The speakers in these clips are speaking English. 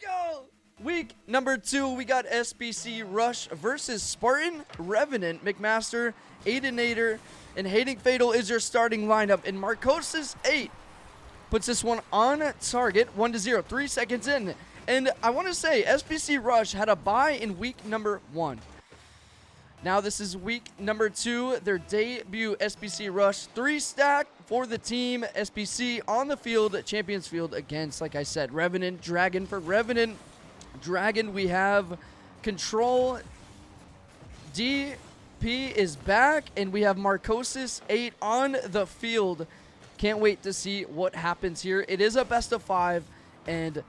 go. Week number 2, we got SBC Rush versus Spartan Revenant. McMaster, Aidenator, and Hating Fatal is your starting lineup. And Marcosis 8 puts this one on target, 1-0, 3 seconds in. And I want to say SBC Rush had a bye in week number 1. Now this is week number 2, their debut SBC Rush 3-stack for the team. SBC on the field, Champions Field against, like I said, Revenant, Dragon for Revenant. Dragon, we have Control, DP is back, and we have Marcosis 8 on the field. Can't wait to see what happens here. It is a best of 5, and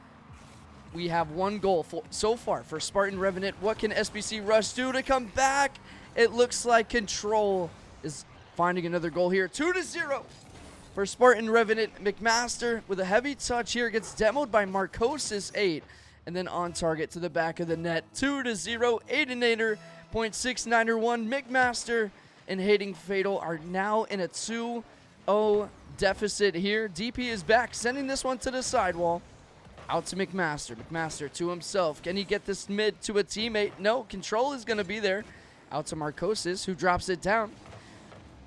we have 1 goal so far for Spartan Revenant. What can SBC Rush do to come back? It looks like Control is finding another goal here. 2-0 for Spartan Revenant. McMaster with a heavy touch here gets demoed by Marcosis 8. And then on target to the back of the net. 2-0. Aidenator, 0.691. McMaster and Hating Fatal are now in a 2-0 deficit here. DP is back, sending this one to the sidewall. Out to McMaster. McMaster to himself. Can he get this mid to a teammate? No, Control is going to be there. Out to Marcosis, who drops it down.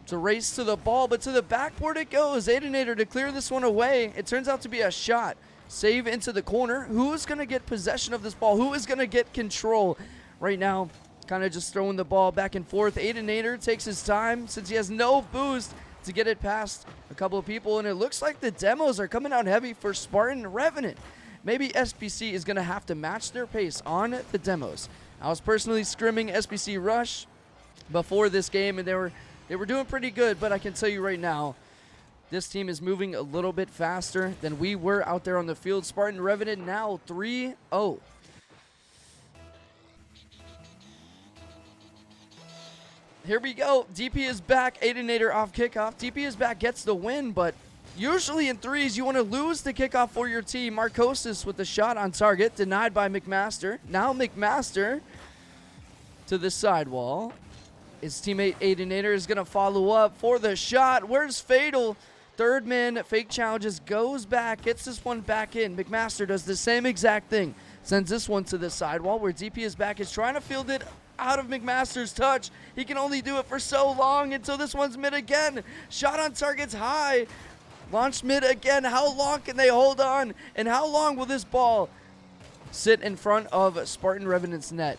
It's a race to the ball, but to the backboard it goes. Aidenator to clear this one away. It turns out to be a shot. Save into the corner. Who is going to get possession of this ball? Who is going to get control? Right now, kind of just throwing the ball back and forth. Aidenator takes his time since he has no boost to get it past a couple of people, and it looks like the demos are coming out heavy for Spartan Revenant. Maybe SBC is going to have to match their pace on the demos. I was personally scrimming SBC Rush before this game, and they were doing pretty good, but I can tell you right now, this team is moving a little bit faster than we were out there on the field. Spartan Revenant now 3-0. Here we go. DP is back. Aidenator off kickoff. DP is back, gets the win, but usually in threes, you want to lose the kickoff for your team. Marcosis with the shot on target, denied by McMaster. Now McMaster to the sidewall. His teammate Aidenator is going to follow up for the shot. Where's Fatal? Third man, fake challenges, goes back, gets this one back in. McMaster does the same exact thing. Sends this one to the sidewall where DP is back. Is trying to field it out of McMaster's touch. He can only do it for so long until this one's mid again. Shot on target's high. Launched mid again. How long can they hold on? And how long will this ball sit in front of Spartan Revenant's net?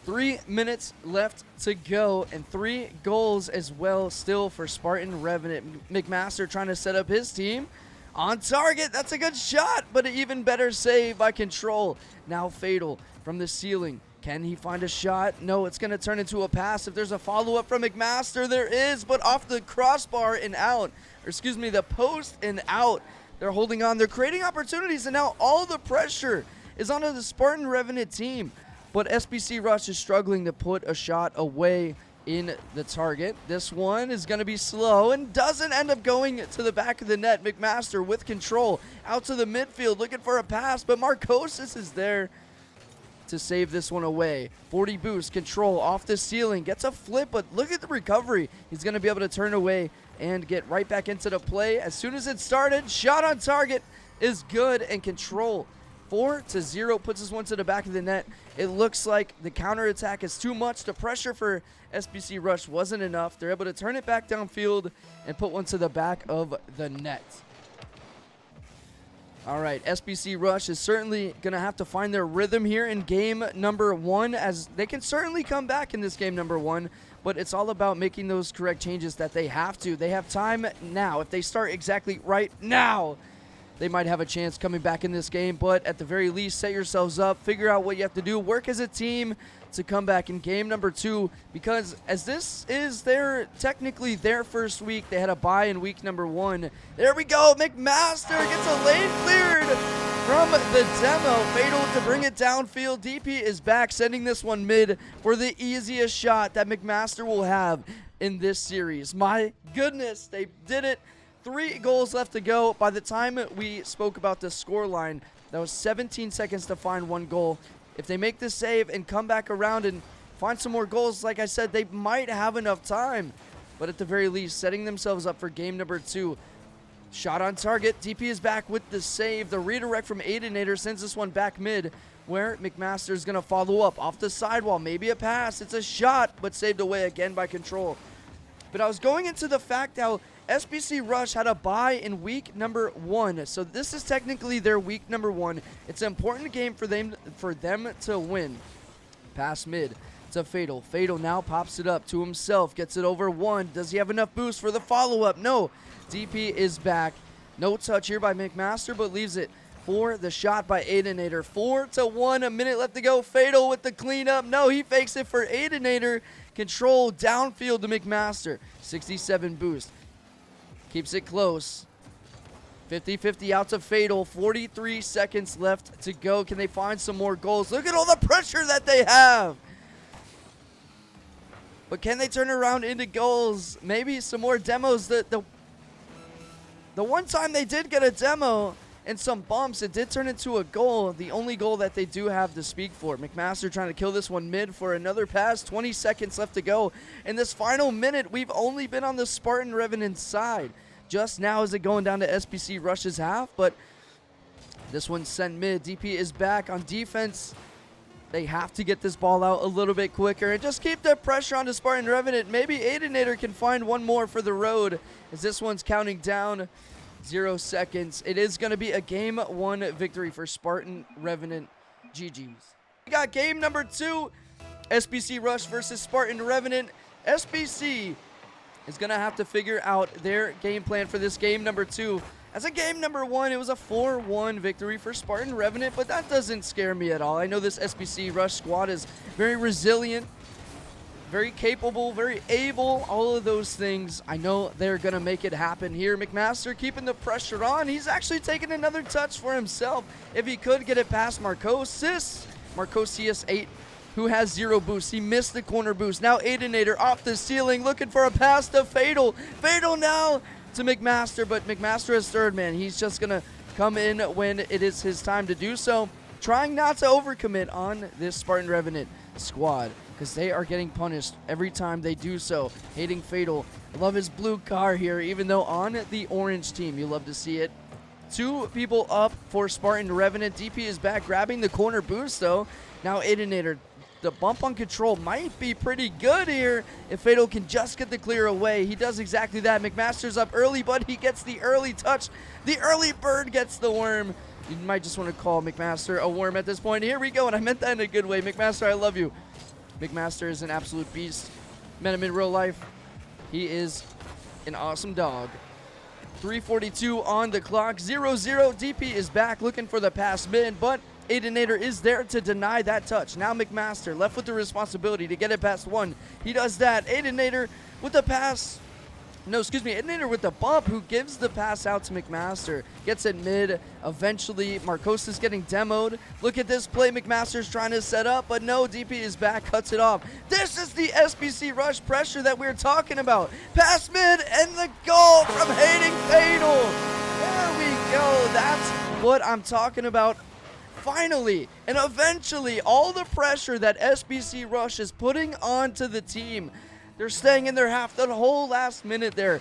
3 minutes left to go, and 3 goals as well still for Spartan Revenant. McMaster trying to set up his team. On target, that's a good shot, but an even better save by Control. Now Fatal from the ceiling. Can he find a shot? No, it's going to turn into a pass. If there's a follow-up from McMaster, there is, but off the crossbar and out. Or excuse me, the post and out. They're holding on. They're creating opportunities, and now all the pressure is onto the Spartan Revenant team. But SBC Rush is struggling to put a shot away in the target. This one is going to be slow and doesn't end up going to the back of the net. McMaster with Control out to the midfield looking for a pass, but Marcosis is there to save this one away. 40 boost, Control off the ceiling, gets a flip, but look at the recovery. He's going to be able to turn away and get right back into the play. As soon as it started, shot on target is good, and Control 4-0 puts this one to the back of the net. It looks like the counterattack is too much. The pressure for SBC Rush wasn't enough. They're able to turn it back downfield and put one to the back of the net. All right, SBC Rush is certainly going to have to find their rhythm here in game number 1, as they can certainly come back in this game number 1, but it's all about making those correct changes that they have to. They have time now. If they start exactly right now, they might have a chance coming back in this game, but at the very least, set yourselves up, figure out what you have to do, work as a team to come back in game number 2, because as this is technically their first week, they had a bye in week number 1. There we go, McMaster gets a lane cleared from the demo. Fatal to bring it downfield. DP is back, sending this one mid for the easiest shot that McMaster will have in this series. My goodness, they did it. 3 goals left to go. By the time we spoke about the scoreline, that was 17 seconds to find 1 goal. If they make this save and come back around and find some more goals, like I said, they might have enough time. But at the very least, setting themselves up for game number 2. Shot on target. DP is back with the save. The redirect from Aidinator sends this one back mid, where McMaster is going to follow up off the sidewall. Maybe a pass. It's a shot, but saved away again by Control. But I was going into the fact how SBC Rush had a bye in week number 1. So this is technically their week number 1. It's an important game for them to win. Pass mid to Fatal. Fatal now pops it up to himself. Gets it over 1. Does he have enough boost for the follow-up? No. DP is back. No touch here by McMaster, but leaves it for the shot by Aidinator. 4-1. A minute left to go. Fatal with the cleanup. No, he fakes it for Aidinator. Control downfield to McMaster. 67 boost. Keeps it close. 50-50 out to Fatal. 43 seconds left to go. Can they find some more goals? Look at all the pressure that they have. But can they turn around into goals? Maybe some more demos. The one time they did get a demo and some bumps, it did turn into a goal. The only goal that they do have to speak for. McMaster trying to kill this one mid for another pass. 20 seconds left to go. In this final minute, we've only been on the Spartan Revenant side. Just now is it going down to SBC Rush's half, but this one's sent mid. DP is back on defense. They have to get this ball out a little bit quicker and just keep the pressure on the Spartan Revenant. Maybe Aidinator can find one more for the road as this one's counting down. 0 seconds. It is going to be a game 1 victory for Spartan Revenant. GG's. We got game number 2. SBC Rush versus Spartan Revenant. SBC is going to have to figure out their game plan for this game number 2. As a game number 1, it was a 4-1 victory for Spartan Revenant, but that doesn't scare me at all. I know this SBC Rush squad is very resilient, very capable, very able, all of those things. I know they're going to make it happen here. McMaster keeping the pressure on. He's actually taking another touch for himself. If he could get it past Marcosius 8, who has 0 boost. He missed the corner boost. Now Aidinator off the ceiling looking for a pass to Fatal. Fatal now to McMaster, but McMaster is third man. He's just going to come in when it is his time to do so. Trying not to overcommit on this Spartan Revenant squad, because they are getting punished every time they do so. Hating Fatal. I love his blue car here, even though on the orange team, you love to see it. 2 people up for Spartan Revenant. DP is back, grabbing the corner boost, though. Now Aidinator. The bump on Control might be pretty good here if Fatal can just get the clear away. He does exactly that. McMaster's up early, but he gets the early touch. The early bird gets the worm. You might just want to call McMaster a worm at this point. Here we go, and I meant that in a good way. McMaster, I love you. McMaster is an absolute beast. Met him in real life. He is an awesome dog. 3:42 on the clock. 0-0. DP is back looking for the pass mid, but Aidinator is there to deny that touch. Now McMaster left with the responsibility to get it past 1. He does that. Aidinator with the pass. No, excuse me. Aidinator with the bump, who gives the pass out to McMaster. Gets it mid. Eventually, Marcos is getting demoed. Look at this play. McMaster's trying to set up, but no, DP is back, cuts it off. This is the SBC Rush pressure that we're talking about. Pass mid and the goal from Hating Fatal. There we go. That's what I'm talking about. Finally and eventually, all the pressure that SBC Rush is putting onto the team, they're staying in their half the whole last minute there.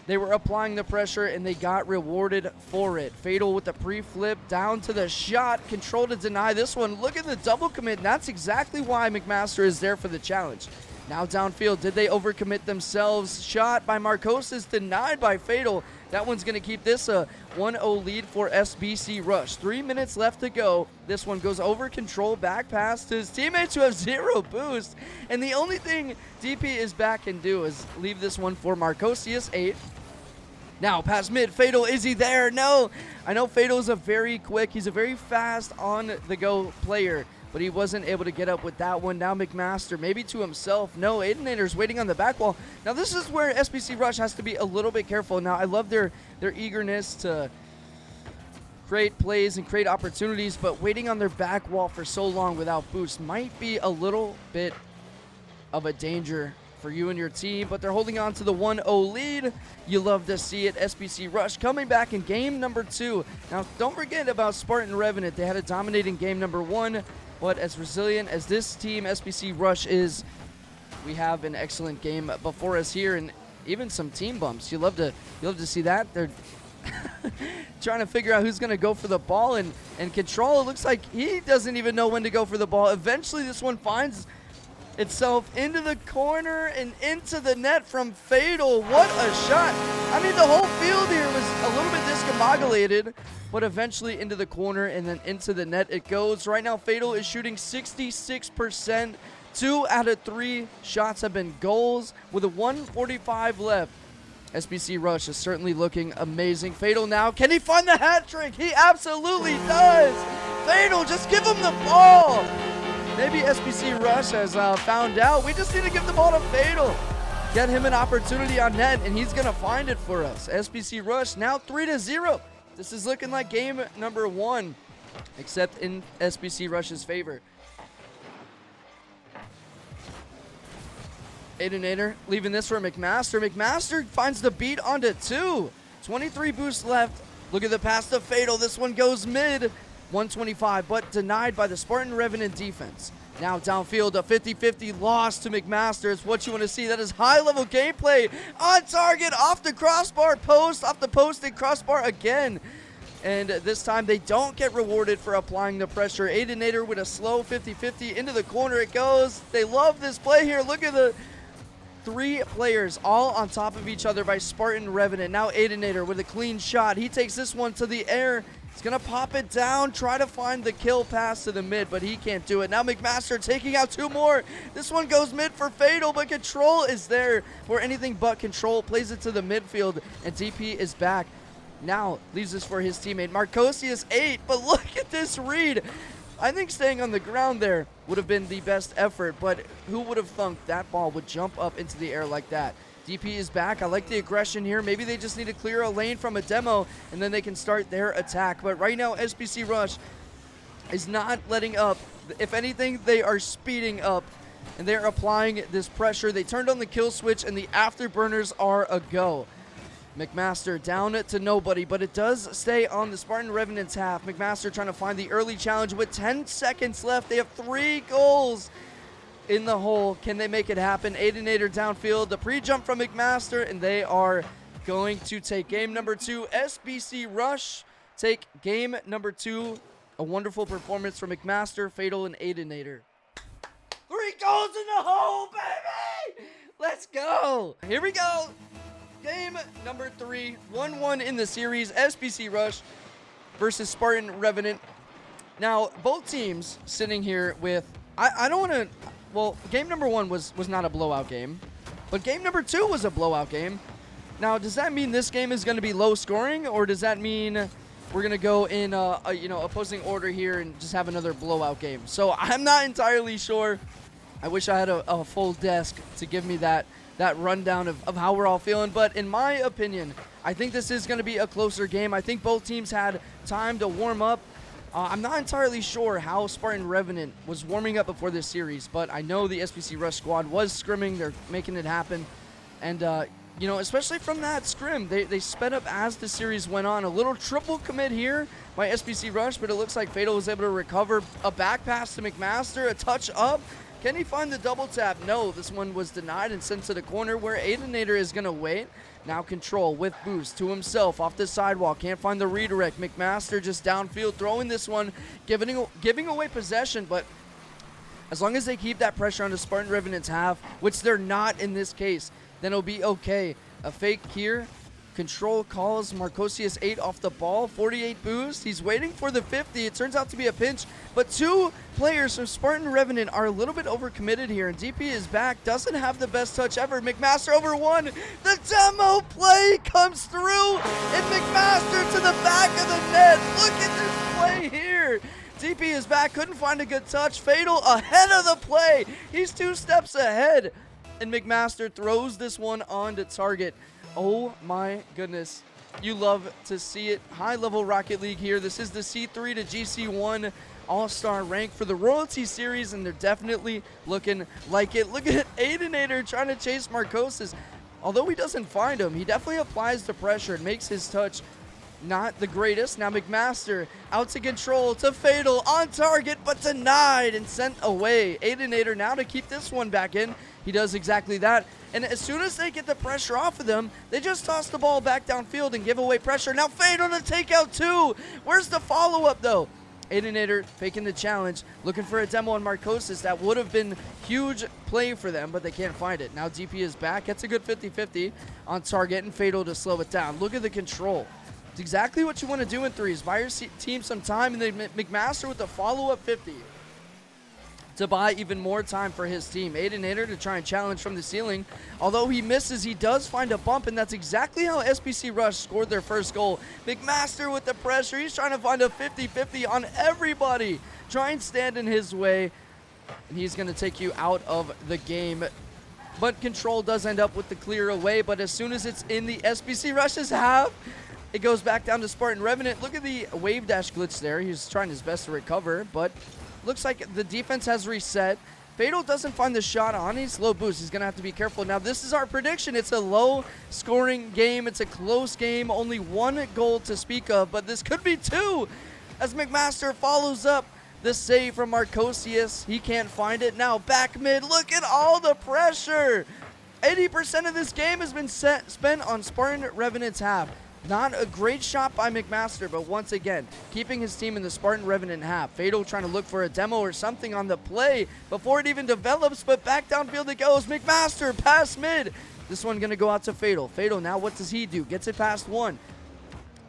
They were applying the pressure and they got rewarded for it. Fatal with the pre-flip down to the shot. Control to deny this one. Look at the double commit. And that's exactly why McMaster is there for the challenge. Now downfield, did they overcommit themselves? Shot by Marcos is denied by Fatal. That one's going to keep this a 1-0 lead for SBC Rush. 3 minutes left to go. This one goes over Control, back pass to his teammates who have 0 boost. And the only thing DP is back can do is leave this one for Marcosius 8. Now pass mid. Fatal, is he there? No. I know Fatal is he's a very fast on the go player, but he wasn't able to get up with that one. Now McMaster, maybe to himself. No, Aidinator's waiting on the back wall. Now this is where SBC Rush has to be a little bit careful. Now I love their eagerness to create plays and create opportunities, but waiting on their back wall for so long without boost might be a little bit of a danger for you and your team, but they're holding on to the 1-0 lead. You love to see it. SBC Rush coming back in game number 2. Now don't forget about Spartan Revenant. They had a dominating game number 1. But as resilient as this team, SBC Rush, is, we have an excellent game before us here. And even some team bumps. You love to see that. They're trying to figure out who's going to go for the ball, and Control, it looks like he doesn't even know when to go for the ball. Eventually this one finds itself into the corner and into the net from Fatal. What a shot. I mean, the whole field here was a little bit discombobulated, but eventually into the corner and then into the net it goes. Right now Fatal is shooting 66%. 2 out of 3 shots have been goals with a 1:45 left. SBC Rush is certainly looking amazing. Fatal now, can he find the hat trick? He absolutely does. Fatal, just give him the ball. Maybe SBC Rush has found out. We just need to give the ball to Fatal. Get him an opportunity on net, and he's going to find it for us. SBC Rush now 3-0. This is looking like game number 1, except in SBC Rush's favor. Aidenator leaving this for McMaster. McMaster finds the beat onto 2. 23 boosts left. Look at the pass to Fatal. This one goes mid. 125, but denied by the Spartan Revenant defense. Now downfield, a 50-50 loss to McMaster. It's what you want to see. That is high-level gameplay. On target, off the crossbar, post, off the post, and crossbar again. And this time they don't get rewarded for applying the pressure. Aidenator with a slow 50-50 into the corner it goes. They love this play here. Look at the 3 players all on top of each other by Spartan Revenant. Now Aidenator with a clean shot. He takes this one to the air. He's going to pop it down, try to find the kill pass to the mid, but he can't do it. Now McMaster taking out 2 more. This one goes mid for Fatal, but Control is there for anything but Control. Plays it to the midfield, and DP is back. Now leaves this for his teammate. Marcosius 8, but look at this read. I think staying on the ground there would have been the best effort, but who would have thunk that ball would jump up into the air like that? DP is back. I like the aggression here. Maybe they just need to clear a lane from a demo, and then they can start their attack. But right now, SBC Rush is not letting up. If anything, they are speeding up, and they're applying this pressure. They turned on the kill switch, and the afterburners are a go. McMaster down to nobody, but it does stay on the Spartan Revenant's half. McMaster trying to find the early challenge with 10 seconds left. They have 3 goals in the hole. Can they make it happen? Aidenator downfield, the pre-jump from McMaster, and they are going to take game number 2. SBC Rush take game number 2. A wonderful performance from McMaster, Fatal, and Aidenator. 3 goals in the hole, baby! Let's go! Here we go! Game number 3, 1-1 in the series, SBC Rush versus Spartan Revenant. Now, both teams sitting here with, I don't want to, well, game number 1 was not a blowout game, but game number 2 was a blowout game. Now, does that mean this game is going to be low scoring, or does that mean we're going to go in opposing order here and just have another blowout game? So I'm not entirely sure. I wish I had a full desk to give me that rundown of how we're all feeling. But in my opinion, I think this is going to be a closer game. I think both teams had time to warm up. I'm not entirely sure how Spartan Revenant was warming up before this series, but I know the SBC Rush squad was scrimming. They're making it happen. And, especially from that scrim, they sped up as the series went on. A little triple commit here by SBC Rush, but it looks like Fatal was able to recover. A back pass to McMaster, a touch up. Can he find the double tap? No, this one was denied and sent to the corner where Aidenator is going to wait. Now Control with boost to himself off the sidewalk. Can't find the redirect. McMaster just downfield throwing this one, giving away possession. But as long as they keep that pressure on the Spartan Revenant's half, which they're not in this case, then it'll be okay. A fake here. Control calls Marcosius 8 off the ball. 48 boost. He's waiting for the 50. It turns out to be a pinch. But 2 players from Spartan Revenant are a little bit overcommitted here. And DP is back. Doesn't have the best touch ever. McMaster over 1. The demo play comes through. And McMaster to the back of the net. Look at this play here. DP is back. Couldn't find a good touch. Fatal ahead of the play. He's 2 steps ahead. And McMaster throws this one on to target. Oh my goodness. You love to see it. High-level Rocket League here. This is the C3 to GC1 All-Star rank for the Royalty Series, and they're definitely looking like it. Look at Aidenator trying to chase Marcosius. Although he doesn't find him, he definitely applies the pressure and makes his touch not the greatest. Now McMaster out to control to Fatal on target, but denied and sent away. Aidenator now to keep this one back in. He does exactly that. And as soon as they get the pressure off of them, they just toss the ball back downfield and give away pressure. Now Fatal to take out 2. Where's the follow-up though? Aidenator faking the challenge, looking for a demo on Marcosis. That would have been huge play for them, but they can't find it. Now DP is back. Gets a good 50-50 on target, and Fatal to slow it down. Look at the control. It's exactly what you want to do in threes. Buy your team some time, and then McMaster with the follow-up 50 to buy even more time for his team. Aidenator to try and challenge from the ceiling. Although he misses, he does find a bump, and that's exactly how SBC Rush scored their first goal. McMaster with the pressure. He's trying to find a 50-50 on everybody. Try and stand in his way, and he's going to take you out of the game. But Control does end up with the clear away, but as soon as it's in the SBC Rush's half, it goes back down to Spartan Revenant. Look at the wave dash glitch there. He's trying his best to recover, but looks like the defense has reset. Fatal doesn't find the shot on. He's low boost. He's going to have to be careful. Now, this is our prediction. It's a low-scoring game. It's a close game. Only 1 goal to speak of, but this could be 2 as McMaster follows up the save from Marcosius. He can't find it. Now, back mid. Look at all the pressure. 80% of this game has been spent on Spartan Revenant's half. Not a great shot by McMaster, but once again, keeping his team in the Spartan Revenant half. Fatal trying to look for a demo or something on the play before it even develops, but back downfield it goes. McMaster, pass mid. This one going to go out to Fatal. Fatal, now what does he do? Gets it past 1.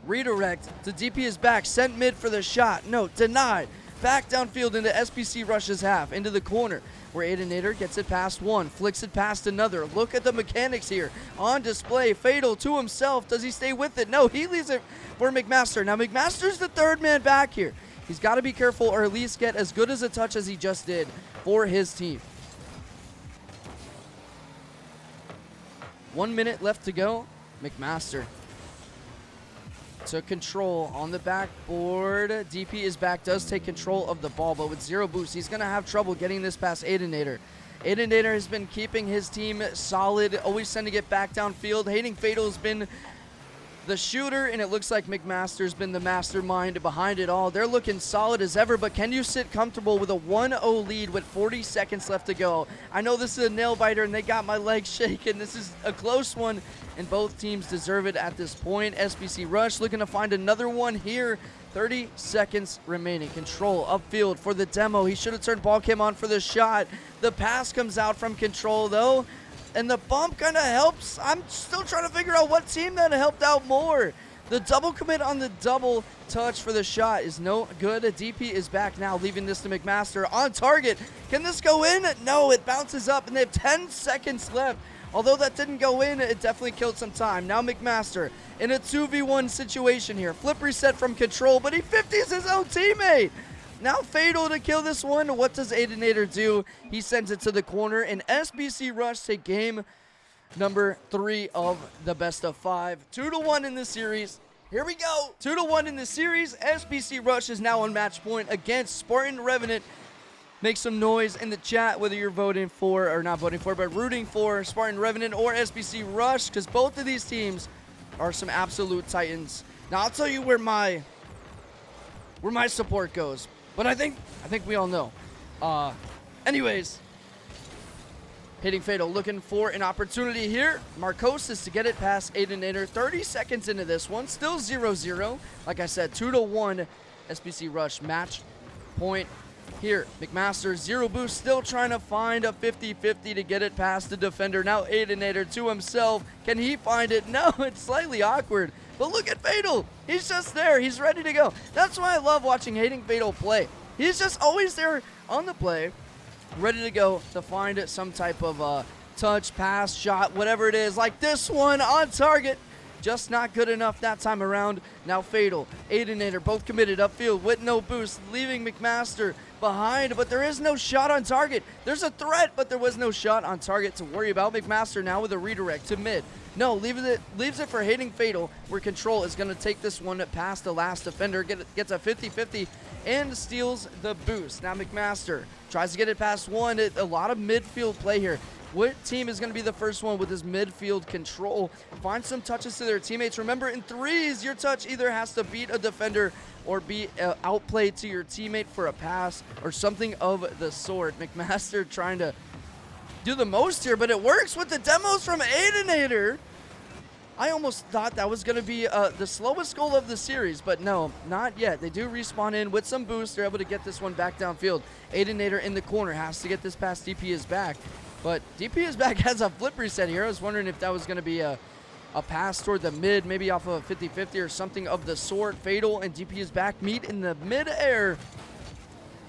Redirect to DP is back. Sent mid for the shot. No, denied. Back downfield into SBC Rush's half, into the corner, where Aidenator gets it past 1, flicks it past another. Look at the mechanics here on display. Fatal to himself. Does he stay with it? No, he leaves it for McMaster. Now, McMaster's the 3rd man back here. He's got to be careful or at least get as good as a touch as he just did for his team. 1 minute left to go. McMaster to Control on the backboard. DP is back, does take control of the ball, but with 0 boost, he's going to have trouble getting this past Aidenator. Aidenator has been keeping his team solid, always sending it back downfield. Hating Fatal has been the shooter, and it looks like McMaster's been the mastermind behind it all. They're looking solid as ever, but can you sit comfortable with a 1-0 lead with 40 seconds left to go? I know this is a nail-biter, and they got my legs shaking. This is a close one, and both teams deserve it at this point. SBC Rush looking to find another one here. 30 seconds remaining. Control upfield for the demo. He should have turned ball cam on for the shot. The pass comes out from Control, though, and the bump kind of helps. I'm still trying to figure out what team that helped out more. The double commit on the double touch for the shot is no good. DP is back now, leaving this to McMaster on target. Can this go in? No, it bounces up, and they have 10 seconds left. Although that didn't go in, it definitely killed some time. Now McMaster in a 2v1 situation here. Flip reset from Control, but he 50s his own teammate. Now Fatal to kill this one. What does Aidenator do? He sends it to the corner, and SBC Rush take game number 3 of the best of 5. 2-1 in this series. Here we go. 2-1 in the series. SBC Rush is now on match point against Spartan Revenant. Make some noise in the chat whether you're voting for, or not voting for, but rooting for Spartan Revenant or SBC Rush, because both of these teams are some absolute titans. Now I'll tell you where my support goes, but I think we all know. Anyways, hitting Fatal, looking for an opportunity here. Marcosis to get it past Aidenator. 30 seconds into this one, still 0-0. Like I said, 2-1 SBC Rush match point. Here, McMaster, 0 boost, still trying to find a 50-50 to get it past the defender. Now Aidenator to himself. Can he find it? No, it's slightly awkward. But look at Fatal. He's just there. He's ready to go. That's why I love watching Hating Fatal play. He's just always there on the play, ready to go to find some type of touch, pass, shot, whatever it is. Like this one on target. Just not good enough that time around. Now Fatal, Aidenator, both committed upfield with no boost, leaving McMaster behind, but there is no shot on target. There's a threat, but there was no shot on target to worry about. McMaster now with a redirect to mid. No, leaves it for Hating Fatal, where Control is going to take this one past the last defender, gets a 50-50, and steals the boost. Now McMaster tries to get it past one. A lot of midfield play here. What team is going to be the first one with this midfield control? Find some touches to their teammates. Remember, in threes, your touch either has to beat a defender or be outplayed to your teammate for a pass or something of the sort. McMaster trying to do the most here, but it works with the demos from Aidenator. I almost thought that was going to be the slowest goal of the series, but no, not yet. They do respawn in with some boost. They're able to get this one back downfield. Aidenator in the corner has to get this past DP is back, but DP is back has a flip reset here. I was wondering if that was going to be a pass toward the mid, maybe off of a 50-50 or something of the sort. Fatal and DP is back meet in the mid-air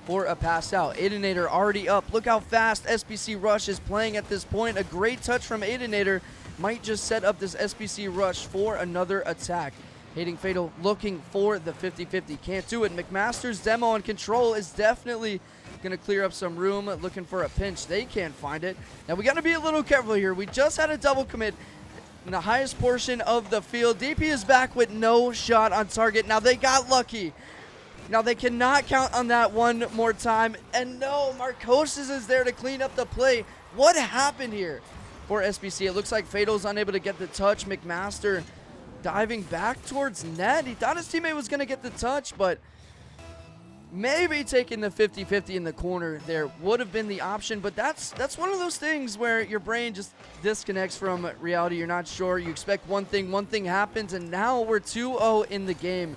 for a pass out. Aidenator already up. Look how fast SBC Rush is playing at this point. A great touch from Aidenator might just set up this SBC Rush for another attack. Hating Fatal looking for the 50-50. Can't do it. McMaster's demo and Control is definitely going to clear up some room, looking for a pinch. They can't find it. Now we got to be a little careful here. We just had a double commit in the highest portion of the field. DP is back with no shot on target. Now they got lucky. Now they cannot count on that one more time. And no, Marcoses is there to clean up the play. What happened here for SBC? It looks like Fatal's unable to get the touch. McMaster diving back towards net. He thought his teammate was going to get the touch, but maybe taking the 50-50 in the corner there would have been the option. But that's one of those things where your brain just disconnects from reality. You're not sure. You expect one thing happens, and now we're 2-0 in the game.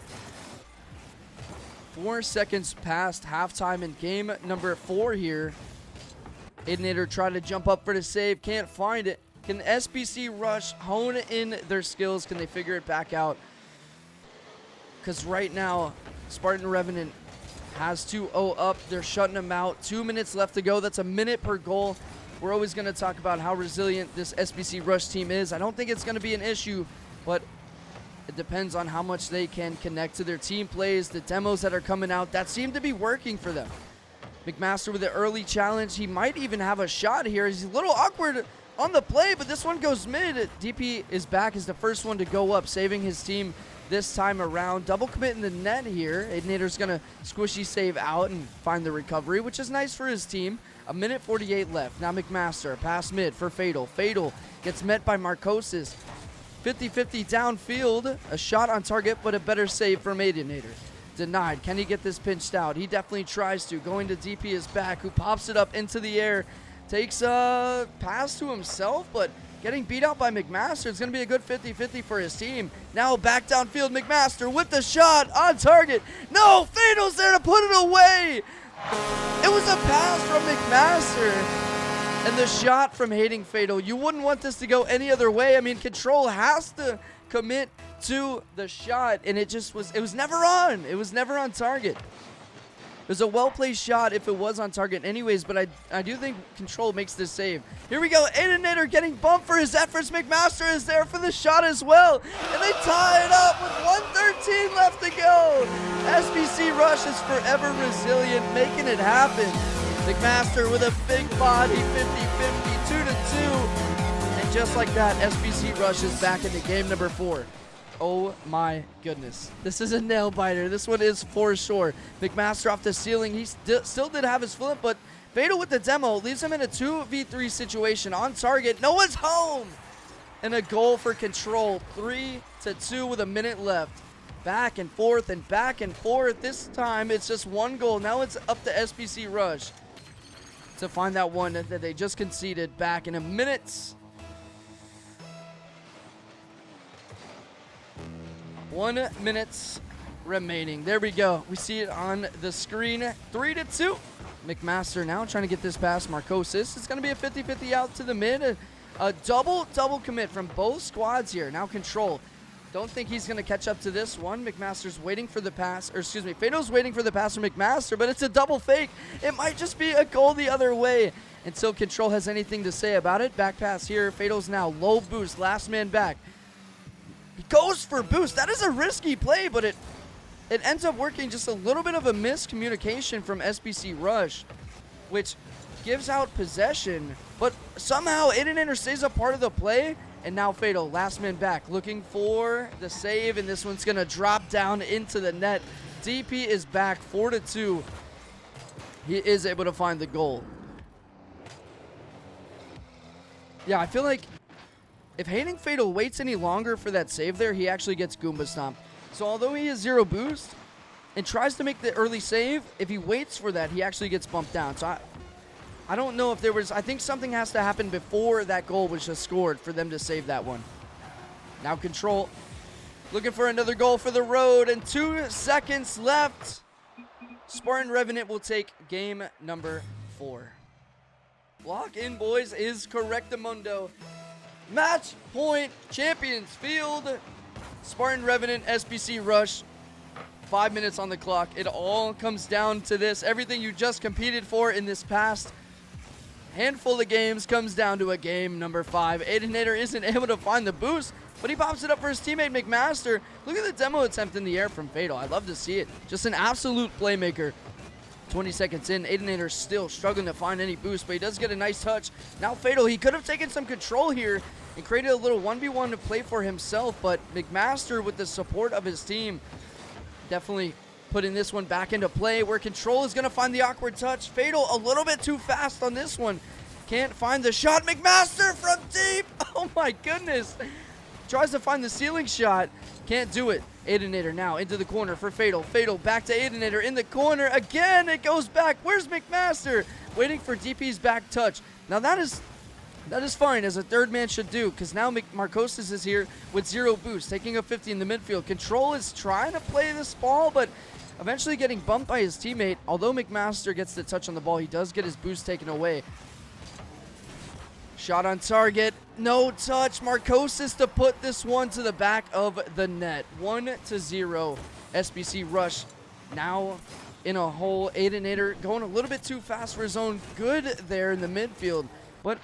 4 seconds past halftime in game number 4 here. Aidenator tried to jump up for the save, can't find it. Can SBC Rush hone in their skills? Can they figure it back out? Because right now, Spartan Revenant has 2-0 up. They're shutting them out. 2 minutes left to go. That's a minute per goal. We're always going to talk about how resilient this SBC Rush team is. I don't think it's going to be an issue, but it depends on how much they can connect to their team plays, the demos that are coming out that seem to be working for them. McMaster with an early challenge. He might even have a shot here. He's a little awkward on the play, but this one goes mid. DP is back as the first one to go up, saving his team this time around. Double commit in the net here. Aidenator's going to squishy save out and find the recovery, which is nice for his team. A minute 48 left. Now McMaster, pass mid for Fatal. Fatal gets met by Marcoses. 50-50 downfield. A shot on target, but a better save from Aidenator. Denied. Can he get this pinched out? He definitely tries to. Going to DP is back, who pops it up into the air. Takes a pass to himself, but getting beat out by McMaster. It's going to be a good 50-50 for his team. Now back downfield, McMaster with the shot on target. No, Fatal's there to put it away. It was a pass from McMaster. And the shot from Hating Fatal. You wouldn't want this to go any other way. I mean, Control has to commit to the shot, and it was never on. It was never on target. It was a well-placed shot if it was on target anyways, but I do think Control makes this save. Here we go. Aidenator getting bumped for his efforts. McMaster is there for the shot as well, and they tie it up with 1:13 left to go. SBC Rush is forever resilient, making it happen. McMaster with a big body, 50-50, 2-2. And just like that, SBC Rush is back into game number 4. Oh my goodness. This is a nail biter. This one is for sure. McMaster off the ceiling. He still did have his flip, but Fatal with the demo leaves him in a 2v3 situation on target. No one's home. And a goal for Control. 3-2 with a minute left. Back and forth and back and forth. This time it's just one goal. Now it's up to SBC Rush to find that one that they just conceded back in a minute. 1 minute remaining. There we go. We see it on the screen. 3-2. McMaster now trying to get this past Marcoses. It's going to be a 50-50 out to the mid. A double commit from both squads here. Now Control. Don't think he's going to catch up to this one. McMaster's waiting for the pass. Or excuse me, Fatal's waiting for the pass from McMaster, but it's a double fake. It might just be a goal the other way until Control has anything to say about it. Back pass here. Fatal's now low boost. Last man back. He goes for boost. That is a risky play, but it ends up working. Just a little bit of a miscommunication from SBC Rush, which gives out possession, but somehow Aidenator stays a part of the play And now Fatal, last man back, looking for the save, and this one's going to drop down into the net. DP is back 4-2. He is able to find the goal. Yeah, I feel like if Hating Fatal waits any longer for that save there, he actually gets Goomba Stomp. So although he has 0 boost and tries to make the early save, if he waits for that, he actually gets bumped down. So I don't know if there was, I think something has to happen before that goal was just scored for them to save that one. Now Control, looking for another goal for the road, and 2 seconds left. Spartan Revenant will take game number 4. Lock in, boys, is Correctamundo. Match point, Champions Field. Spartan Revenant, SBC Rush. 5 minutes on the clock. It all comes down to this. Everything you just competed for in this past handful of games comes down to a game number 5. Aidenator isn't able to find the boost, but he pops it up for his teammate McMaster. Look at the demo attempt in the air from Fatal. I love to see it. Just an absolute playmaker. 20 seconds in, Aidenator still struggling to find any boost, but he does get a nice touch. Now Fatal, he could have taken some control here and created a little 1v1 to play for himself, but McMaster, with the support of his team, definitely putting this one back into play, where Control is going to find the awkward touch. Fatal a little bit too fast on this one. Can't find the shot. McMaster from deep. Oh my goodness. Tries to find the ceiling shot. Can't do it. Aidenator now into the corner for Fatal. Fatal back to Aidenator in the corner. Again, it goes back. Where's McMaster? Waiting for DP's back touch. Now that is fine, as a third man should do, because now Marcosis is here with 0 boost, taking a 50 in the midfield. Control is trying to play this ball, but eventually getting bumped by his teammate. Although McMaster gets the touch on the ball, he does get his boost taken away. Shot on target, no touch. Marcosis to put this one to the back of the net. 1-0. SBC Rush now in a hole. Aidenator going a little bit too fast for his own good there in the midfield, but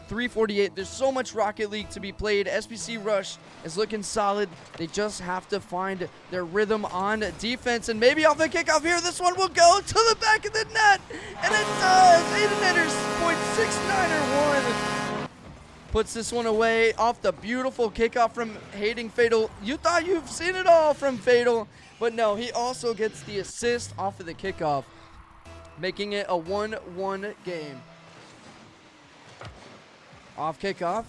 3:48. There's so much Rocket League to be played. SBC Rush is looking solid. They just have to find their rhythm on defense, and maybe off the kickoff here, this one will go to the back of the net, and it does. Aidenator's .69er1 puts this one away off the beautiful kickoff from Hating Fatal. You thought you've seen it all from Fatal, but no, he also gets the assist off of the kickoff, making it a 1-1 game. Off kickoff,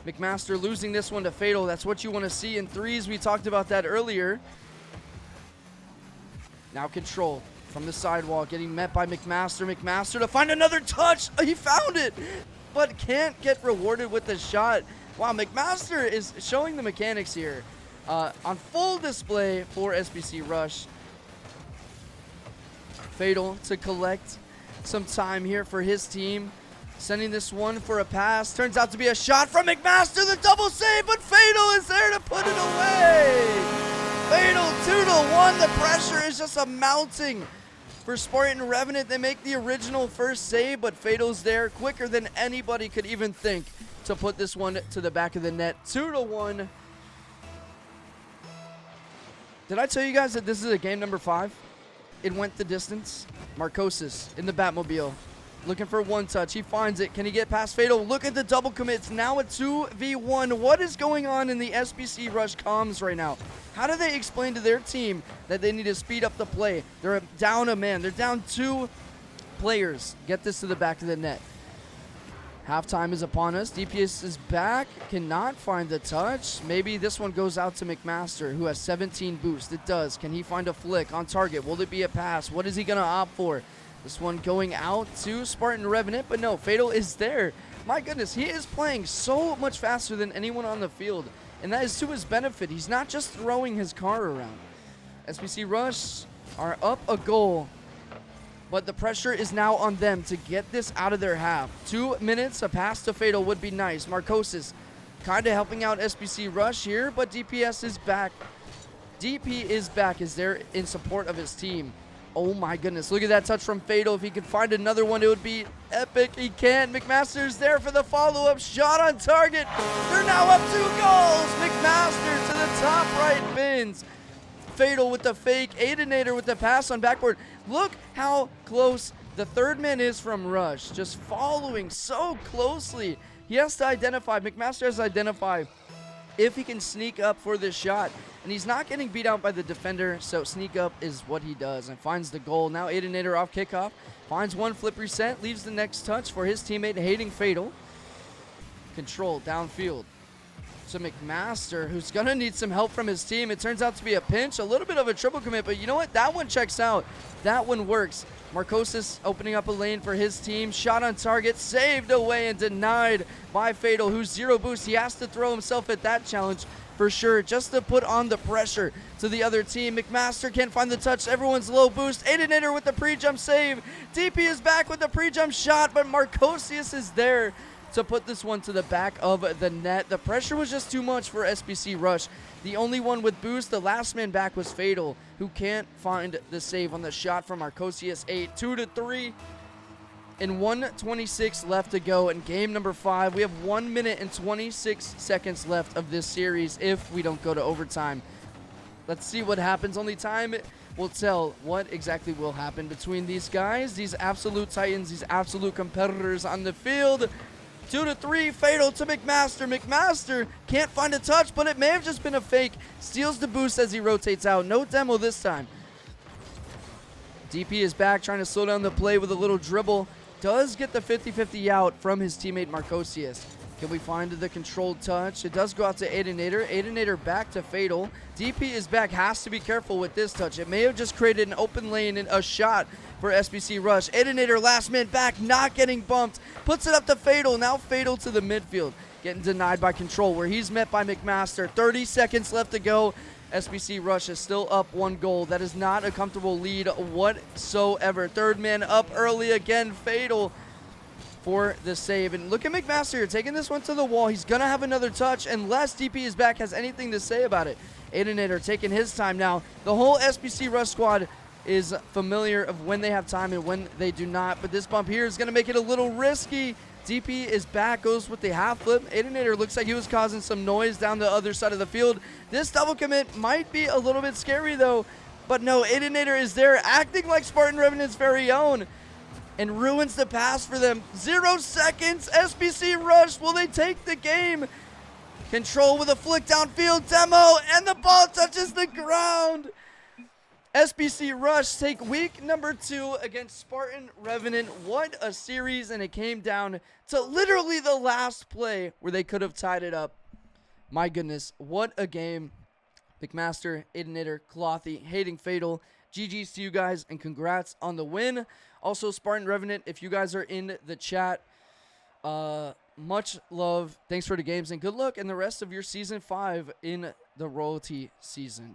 McMaster losing this one to Fatal. That's what you want to see in threes. We talked about that earlier. Now Control from the sidewall, getting met by McMaster. McMaster to find another touch. He found it, but can't get rewarded with the shot. Wow, McMaster is showing the mechanics here on full display for SBC Rush. Fatal to collect some time here for his team. Sending this one for a pass. Turns out to be a shot from McMaster. The double save, but Fatal is there to put it away. Fatal 2-1. The pressure is just mounting for Spartan Revenant. They make the original first save, but Fatal's there quicker than anybody could even think to put this one to the back of the net. 2-1. Did I tell you guys that this is a game number 5? It went the distance. Marcosis in the Batmobile, looking for one touch. He finds it. Can he get past Fatal? Look at the double commits. Now a 2v1. What is going on in the SBC Rush comms right now? How do they explain to their team that they need to speed up the play? They're down a man. They're down 2 players. Get this to the back of the net. Halftime is upon us. DPS is back. Cannot find the touch. Maybe this one goes out to McMaster, who has 17 boost. It does. Can he find a flick on target? Will it be a pass? What is he going to opt for? This one going out to Spartan Revenant, but no, Fatal is there. My goodness, he is playing so much faster than anyone on the field, and that is to his benefit. He's not just throwing his car around. SBC Rush are up a goal, but the pressure is now on them to get this out of their half. 2 minutes, a pass to Fatal would be nice. Marcosis kind of helping out SBC Rush here, but DPS is back. DP is back, is there in support of his team. Oh my goodness, look at that touch from Fatal. If he could find another one, it would be epic. He can't. McMaster's there for the follow-up shot on target. They're now up 2 goals. McMaster to the top right bins. Fatal with the fake. Aidenator with the pass on backboard. Look how close the third man is from Rush. Just following so closely. he has to identify, McMaster has to identify if he can sneak up for this shot. And he's not getting beat out by the defender, so sneak up is what he does and finds the goal. Now Aidenator off kickoff, finds one flip reset, leaves the next touch for his teammate Hating Fatal. Control downfield to McMaster, who's going to need some help from his team. It turns out to be a pinch, a little bit of a triple commit, but you know what? That one checks out. That one works. Marcosis opening up a lane for his team. Shot on target, saved away and denied by Fatal, who's 0 boost. He has to throw himself at that challenge for sure, just to put on the pressure to the other team. McMaster can't find the touch. Everyone's low boost. Aidenator with the pre-jump save. DP is back with the pre-jump shot, but Marcosius is there to put this one to the back of the net. The pressure was just too much for SBC Rush. The only one with boost, the last man back, was Fatal, who can't find the save on the shot from Marcosius. 2-3 and 1:26 left to go in game number 5. We have 1 minute and 26 seconds left of this series if we don't go to overtime. Let's see what happens. Only time will tell what exactly will happen between these guys, these absolute titans, these absolute competitors on the field. 2-3, Fatal to McMaster. McMaster can't find a touch, but it may have just been a fake. Steals the boost as he rotates out. No demo this time. DP is back, trying to slow down the play with a little dribble. Does get the 50-50 out from his teammate Marcosius. Can we find the controlled touch? It does go out to Aidenator. Aidenator back to Fatal. DP is back. Has to be careful with this touch. It may have just created an open lane and a shot for SBC Rush. Aidenator last minute back, not getting bumped. Puts it up to Fatal. Now Fatal to the midfield. Getting denied by Control, where he's met by McMaster. 30 seconds left to go. SBC Rush is still up 1 goal. That is not a comfortable lead whatsoever. Third man up early again. Fatal for the save. And look at McMaster here, taking this one to the wall. He's going to have another touch unless DP is back, has anything to say about it. Aidenator taking his time now. The whole SBC Rush squad is familiar of when they have time and when they do not. But this bump here is going to make it a little risky. DP is back, goes with the half flip. Aidenator looks like he was causing some noise down the other side of the field. This double commit might be a little bit scary though. But no, Aidenator is there, acting like Spartan Revenant's very own, and ruins the pass for them. 0 seconds. SBC Rush, will they take the game? Control with a flick downfield. Demo, and the ball touches the ground. SBC Rush take week number 2 against Spartan Revenant. What a series, and it came down to literally the last play where they could have tied it up. My goodness, what a game. McMaster, Aidenator, Clothy, Hating Fatal. GG's to you guys, and congrats on the win. Also, Spartan Revenant, if you guys are in the chat, much love. Thanks for the games, and good luck in the rest of your Season 5 in the Royalty season.